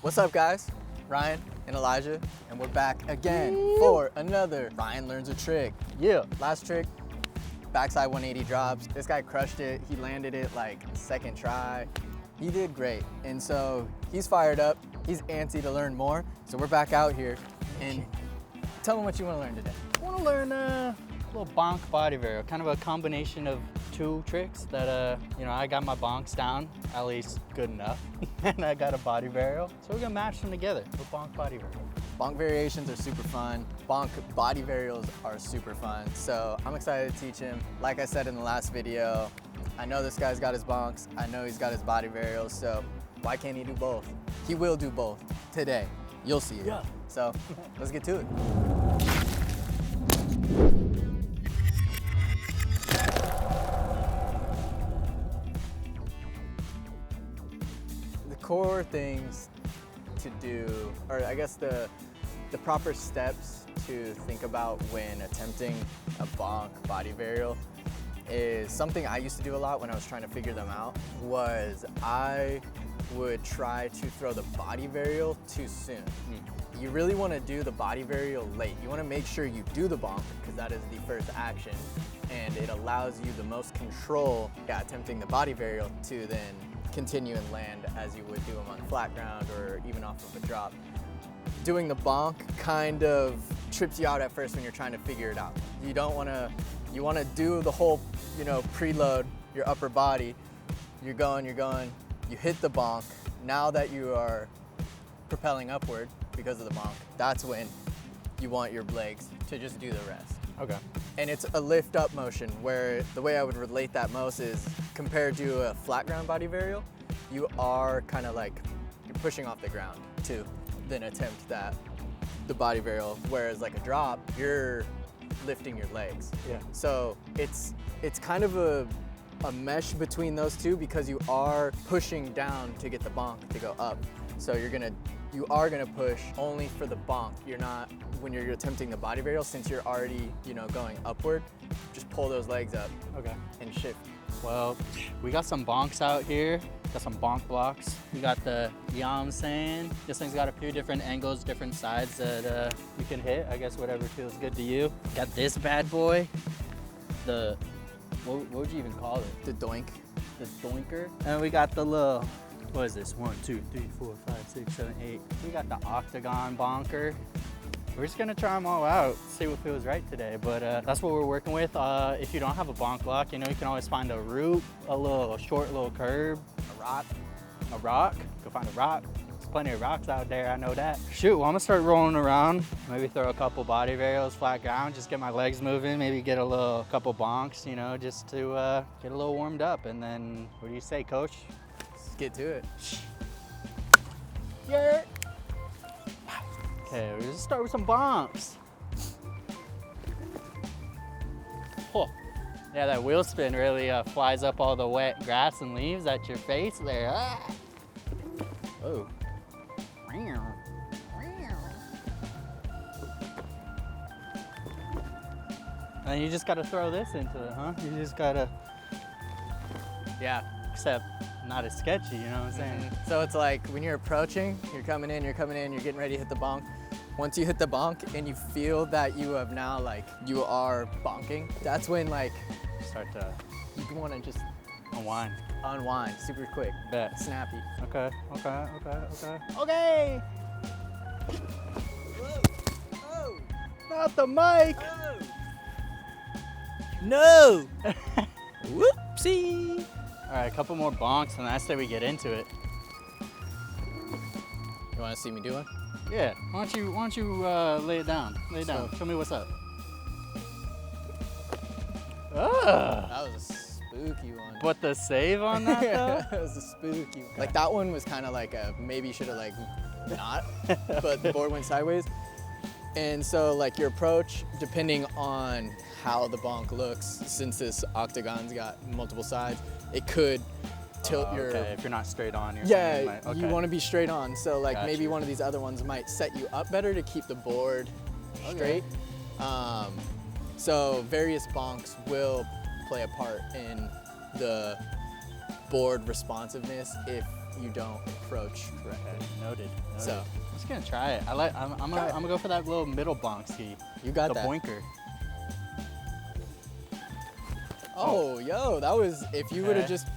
What's up, guys? Ryan and Elijah, and we're back again for another Ryan Learns a Trick. Yeah, last trick, backside 180 drops. This guy crushed it. He landed it like second try. He did great, and so he's fired up. He's antsy to learn more. So we're back out here, and tell him what you want to learn today. I want to learn a little bonk body varial, kind of a combination of two tricks that, I got my bonks down, at least good enough, and I got a body varial. So we're gonna match them together with bonk body varial. Bonk variations are super fun. Bonk body varials are super fun. So I'm excited to teach him. Like I said in the last video, I know this guy's got his bonks. I know he's got his body varials. So why can't he do both? He will do both today. You'll see it. Yeah. So let's get to it. The core things to do, or I guess the proper steps to think about when attempting a bonk body varial is something I used to do a lot when I was trying to figure them out. Was I would try to throw the body varial too soon. You really want to do the body varial late. You want to make sure you do the bonk because that is the first action, and it allows you the most control attempting the body varial to then continue and land as you would do them on flat ground or even off of a drop. Doing the bonk kind of trips you out at first when you're trying to figure it out. You don't want to, you want to do the whole, preload your upper body. You're going, you hit the bonk. Now that you are propelling upward because of the bonk, that's when you want your legs to just do the rest. Okay. And it's a lift up motion where the way I would relate that most is compared to a flat ground body varial, you are kind of like, you're pushing off the ground to then attempt the body varial, whereas like a drop, you're lifting your legs. Yeah. So it's kind of a mesh between those two because you are pushing down to get the bonk to go up. So you are gonna push only for the bonk. You're not, when you're attempting the body varial, since you're already, going upward, just pull those legs up. Okay. And shift. Well, we got some bonks out here. Got some bonk blocks. We got the, you know what I'm saying? This thing's got a few different angles, different sides that you can hit. I guess whatever feels good to you. Got this bad boy. The, what would you even call it? The doink. The doinker. And we got the little, what is this? 1, 2, 3, 4, 5, 6, 7, 8. We got the octagon bonker. We're just gonna try them all out, see what feels right today, but that's what we're working with. If you don't have a bonk block, you can always find a root, a short little curb, a rock, go find a rock. There's plenty of rocks out there, I know that. Shoot, well, I'm gonna start rolling around, maybe throw a couple body varials flat ground, just get my legs moving, maybe get a couple bonks, just to get a little warmed up, and then, what do you say, coach? Let's get to it. Yeah. Okay, we're gonna start with some bonks. Oh, yeah, that wheel spin really flies up all the wet grass and leaves at your face there. Ah. Oh. And you just gotta throw this into it, huh? You just gotta, yeah, except not as sketchy, you know what I'm saying? Mm-hmm. So it's like when you're approaching, you're coming in, you're getting ready to hit the bonk. Once you hit the bonk and you feel that you have now, you are bonking, that's when Start to you want to just unwind super quick. Bet. Snappy. Okay. Okay! Whoa. Oh! Not the mic! Oh. No! Whoopsie! All right, a couple more bonks and I say we get into it. You want to see me do one? Yeah, why don't you lay it down? Lay it down, show me what's up. That was a spooky one. But the save on that though? That was a spooky one. Like that one was kind of like maybe you should have not, but the board went sideways. And so your approach, depending on how the bonk looks, since this octagon's got multiple sides, it could tilt your... Okay, if you're not straight on, you're yeah, okay. You want to be straight on. So Gotcha. Maybe one of these other ones might set you up better to keep the board straight. So various bonks will play a part in the board responsiveness if you don't approach correctly. Okay, noted. So I'm just gonna try it. I'm gonna go for that little middle bonk ski. you got the that. boinker. Oh, yo, that was, if you would have Okay. just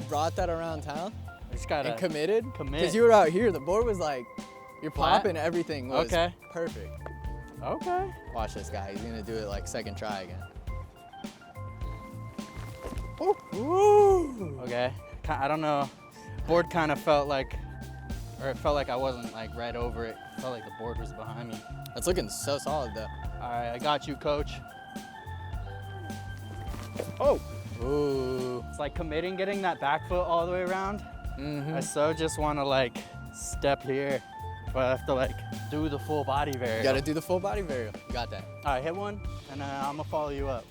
brought that around town Just gotta and committed. commit. Because you were out here, the board was like, you're Flat? popping, everything was Okay. perfect. Okay. Watch this guy, he's gonna do it like second try again. Ooh. Okay. I don't know. Board kind of felt like, or it felt like I wasn't like right over it. It felt like the board was behind me. That's looking so solid though. All right, I got you, coach. Oh. Ooh. It's like committing, getting that back foot all the way around. Mm-hmm. I so just want to like step here, but I have to like do the full body varial. You gotta do the full body varial. You got that. All right, hit one, and I'm gonna follow you up.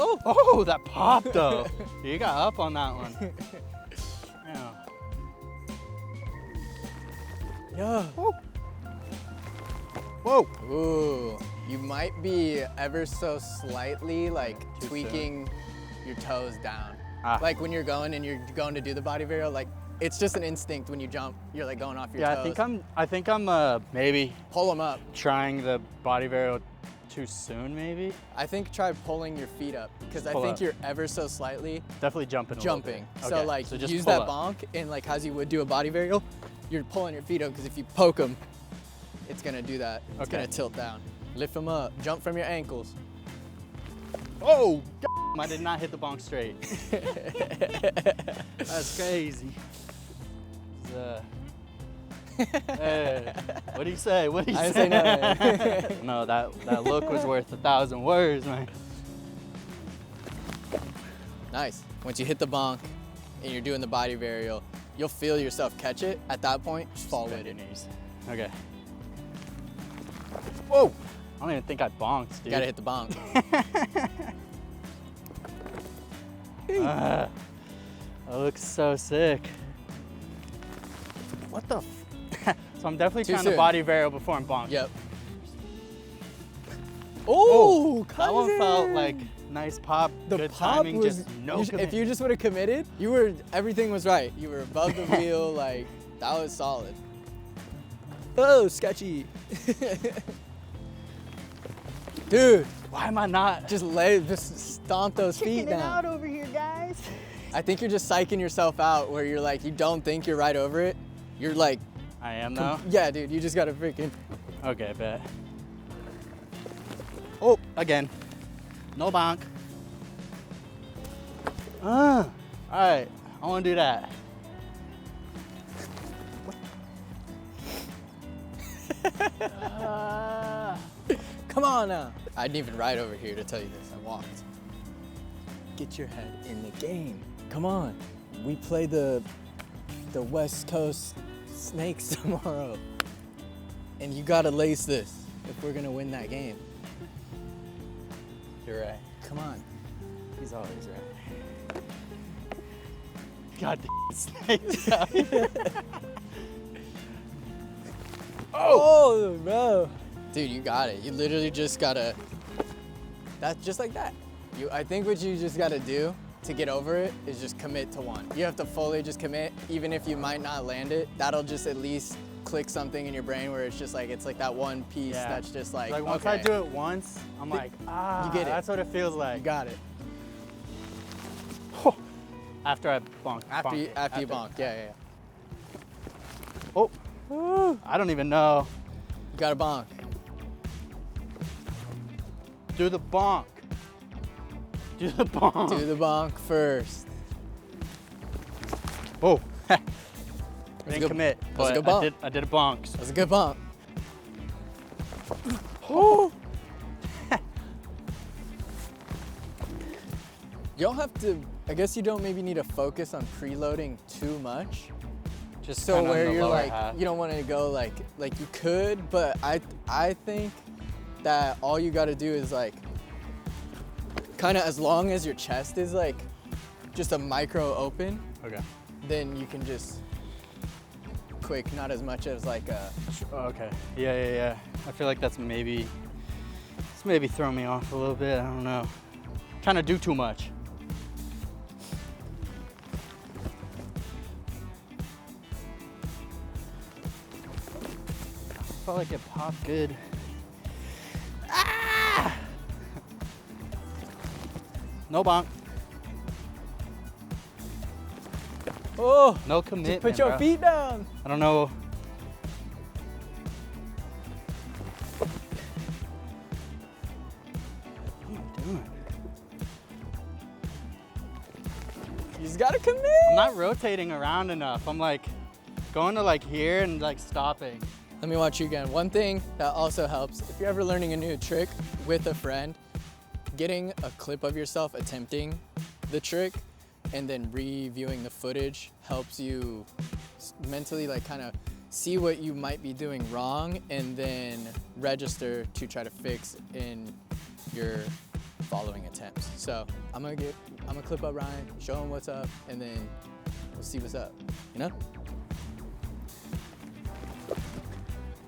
Oh, that popped though. You got up on that one. Yeah. Yeah. Whoa. Ooh. You might be ever so slightly like Too tweaking your toes down. Ah. Like when you're going to do the body varial, like it's just an instinct when you jump, you're like going off your Yeah, toes. I think I'm maybe Pull them up. trying the body varial too soon, maybe. I think try pulling your feet up because I Pull think up. you're ever so slightly Definitely jumping. a little jumping. bit. So Okay, like just use pull that up. bonk and like as you would do a body varial, you're pulling your feet up because if you poke them, it's gonna do that. It's Okay. gonna tilt down. Lift them up. Jump from your ankles. Oh, I did not hit the bonk straight. That's crazy. Hey, what do you say? What do you I say? didn't say nothing. No, that look was worth 1,000 words, man. Nice. Once you hit the bonk and you're doing the body varial, you'll feel yourself catch it. At that point, just fall with Bend your it. knees. Okay. Whoa! I don't even think I bonked, dude. You gotta hit the bonk. That looks so sick. What the? So I'm definitely Too trying soon. to body varial before I'm bonking. Yep. Oh, Oh, that one felt like nice pop, the good pop timing, was, just no if commit. you just would have committed, everything was right. You were above the wheel, like, that was solid. Oh, sketchy. Dude, Why am I not just stomp those feet down. over here, guys? I think you're just psyching yourself out where you're like, you don't think you're right over it. You're like, I am though. yeah, dude, you just gotta freaking. Okay, bet. Oh, again. No bonk. All right, I want to do that. Come on now. I didn't even ride over here to tell you this. I walked. Get your head in the game. Come on. We play the West Coast Snakes tomorrow. And you gotta lace this if we're gonna win that game. You're right. Come on. He's always right. God damn snakes out here. Oh, bro. Dude, you got it. You literally just gotta, that's just like that. I think what you just gotta do to get over it is just commit to one. You have to fully just commit, even if you might not land it. That'll just at least click something in your brain where it's just like, it's like that one piece Yeah. that's just like, Like once okay, I do it once, I'm like, you get it. That's what it feels you like. got it. After I bonk. After you After. bonk, yeah. Oh, I don't even know. You gotta bonk. Do the bonk. Do the bonk. Do the bonk first. Oh. That's a Didn't good- commit, that was a but good bonk. I did a bonk. That was a good bonk. Oh. You don't have to, I guess you don't maybe need to focus on preloading too much. Just So kinda on where the you're lower like, half. you don't want to go like you could, but I think that all you got to do is like, kind of as long as your chest is like just a micro open, Okay. then you can just quick, not as much as like a, Okay. Yeah. I feel like it's maybe throwing me off a little bit. I don't know. Trying to do too much. felt like it popped good. Ah! No bonk. Oh, No commitment, put your bro. feet down. I don't know. What are you doing? You just gotta commit. I'm not rotating around enough. I'm like going to like here and like stopping. Let me watch you again. One thing that also helps, if you're ever learning a new trick with a friend, getting a clip of yourself attempting the trick and then reviewing the footage helps you mentally like kind of see what you might be doing wrong and then register to try to fix in your following attempts. So I'm gonna clip up Ryan, show him what's up, and then we'll see what's up, you know?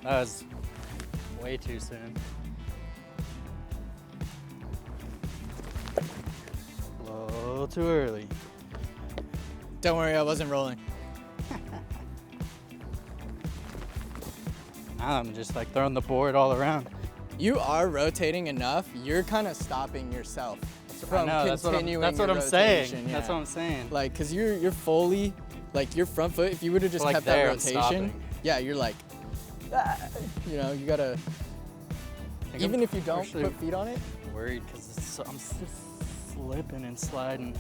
That was way too soon. A little too early. Don't worry, I wasn't rolling. Now I'm just like throwing the board all around. You are rotating enough, you're kind of stopping yourself from continuing that's what your I'm saying. rotation, yeah. That's what I'm saying. Like, cause you're fully, like your front foot, if you would have just Like kept there, that I'm rotation, stopping. yeah, you're like, ah, you know, you gotta, even if you don't actually put feet on it. Worried because I'm just slipping and sliding.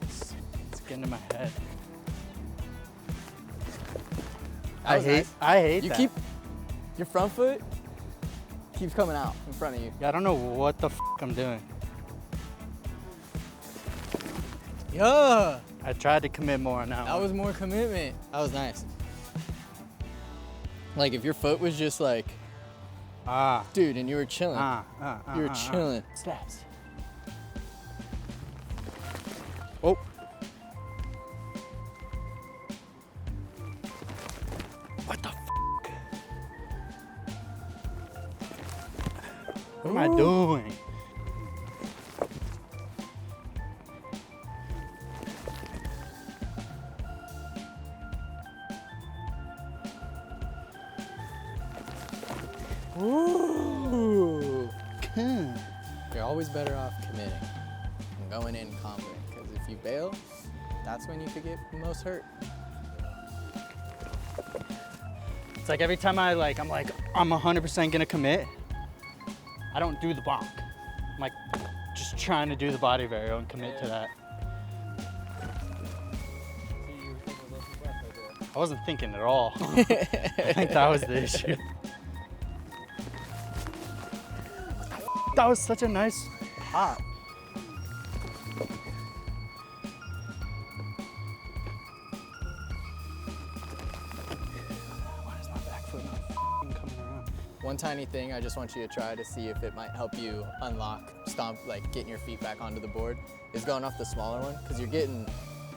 It's getting to my head. I hate You that. keep, your front foot keeps coming out in front of you. Yeah, I don't know what the f I'm doing. Yeah, I tried to commit more on that that one. was more commitment. That was nice. Like if your foot was just like, dude, and you were chilling. You were chilling. Steps. Oh. What the f? What am I doing? Ooh. You're always better off committing and going in confident, because if you bail, that's when you could get most hurt. It's like every time I'm like, I'm 100% gonna commit, I don't do the bonk. I'm like, just trying to do the body varial and commit to that. I wasn't thinking at all. I think that was the issue. That was such a nice pop. Why is my back foot not f***ing coming around? One tiny thing I just want you to try to see if it might help you unlock, stomp, like getting your feet back onto the board, is going off the smaller one, because you're getting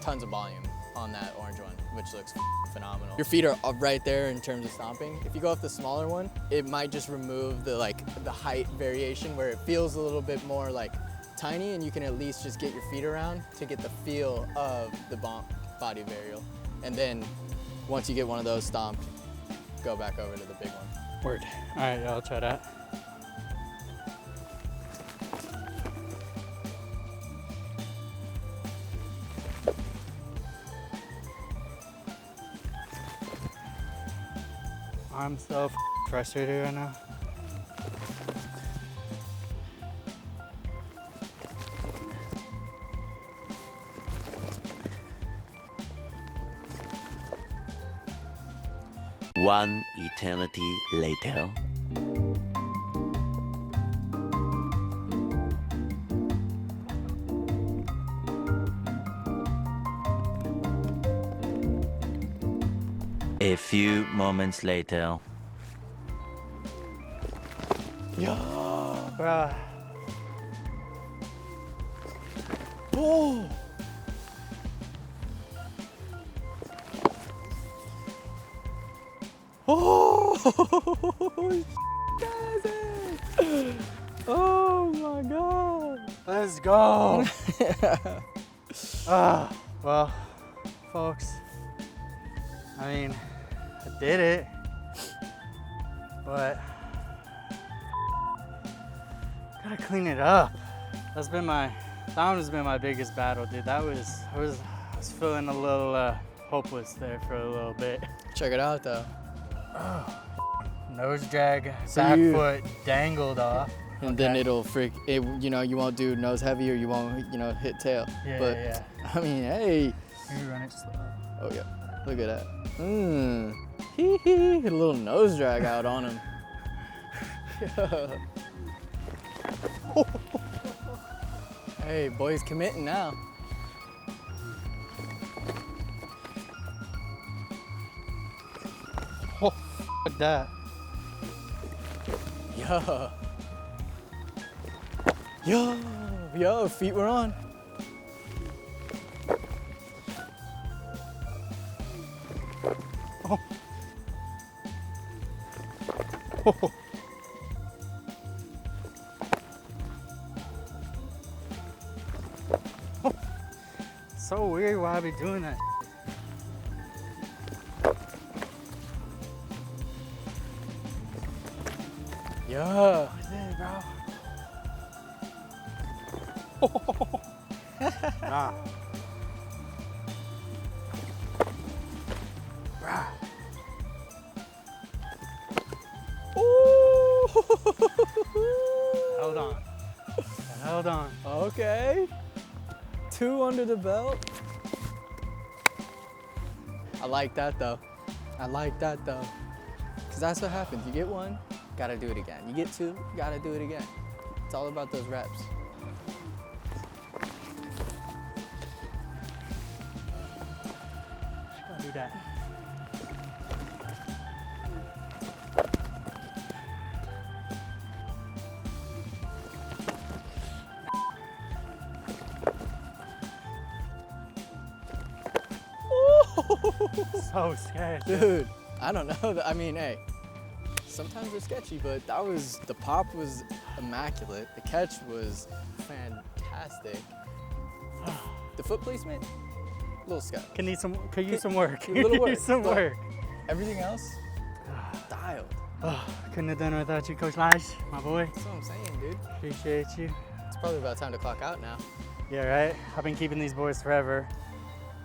tons of volume on that orange one, which looks phenomenal. Your feet are right there in terms of stomping. If you go off the smaller one, it might just remove the the height variation where it feels a little bit more like tiny, and you can at least just get your feet around to get the feel of the Bonk Body Varial. And then once you get one of those stomped, go back over to the big one. Word. All right, yeah, I'll try that. I'm so frustrated right now. One eternity later. A few moments later. Yeah. Bruh. Oh! Oh! Oh my God! Let's go. Well, folks, I mean, I did it, but gotta clean it up. That one has been my biggest battle, dude. I was feeling a little hopeless there for a little bit. Check it out though. Nose drag, So back you- foot dangled off. And then it'll you know, you won't do nose heavy or you won't, you know, hit tail. Yeah, But yeah. I mean, hey. You run it slow. Oh yeah, look at that. Hee hee, a little nose drag out on him. Yeah. Hey, boy's committing now. Oh, fuck that. Yo, feet were on. Oh. So weird why I be doing that. Yeah. Yeah, bro. Nah. Ooh. Hold on. Hold on. Okay. 2 under the belt. I like that though. Cause that's what happens. You get 1, gotta do it again. You get 2, gotta do it again. It's all about those reps. Gotta do that. So scared. Dude, I don't know. I mean, hey, sometimes they're sketchy, but the pop was immaculate. The catch was fantastic. The foot placement, a little sketch. Could use some work. A little work, Use some but- work. Everything else, dialed. Oh, couldn't have done it without you, Coach Lige, my boy. That's what I'm saying, dude. Appreciate you. It's probably about time to clock out now. Yeah, right? I've been keeping these boys forever.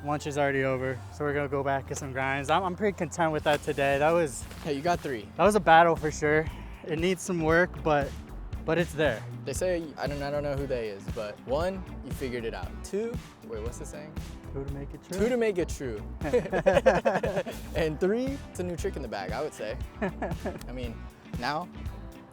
Lunch is already over, so we're gonna go back to some grinds. I'm pretty content with that today. That was Hey, you got 3. a battle for sure. It needs some work, but it's there. They say, I don't know who they is, but 1, you figured it out. 2, wait, what's the saying? 2 to make it true. 2 to make it true. And 3, it's a new trick in the bag, I would say. I mean, now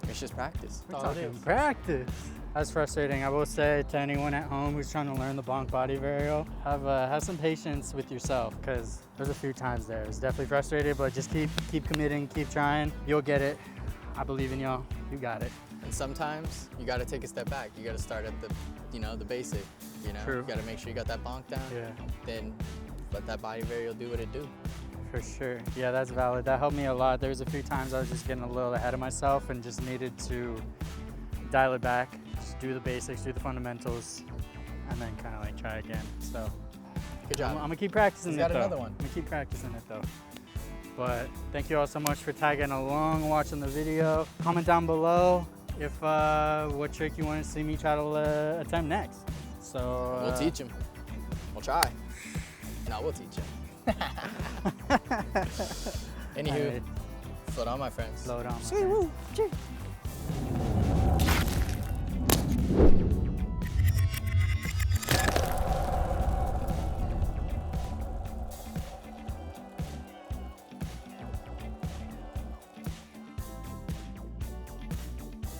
it's just practice. We're That's all it talking is. practice. That's frustrating. I will say to anyone at home who's trying to learn the Bonk Body Varial, have some patience with yourself, because there's a few times there. It's definitely frustrated, but just keep committing, keep trying. You'll get it. I believe in y'all. You got it. And sometimes you got to take a step back. You got to start at the basic. True. You got to make sure you got that bonk down. Yeah. Then let that body varial do what it do. For sure. Yeah, that's valid. That helped me a lot. There was a few times I was just getting a little ahead of myself and just needed to dial it back, just do the basics, do the fundamentals, and then kind of like try again. So Good job. I'm gonna keep practicing He's it got though. another one. I'm gonna keep practicing it though. But thank you all so much for tagging along, watching the video. Comment down below if what trick you want to see me try to attempt next. So We'll teach him. We'll try. No, we'll teach him. Anywho, Alright. float on, my friends. Load on. my Sweet friend. woo. Cheers.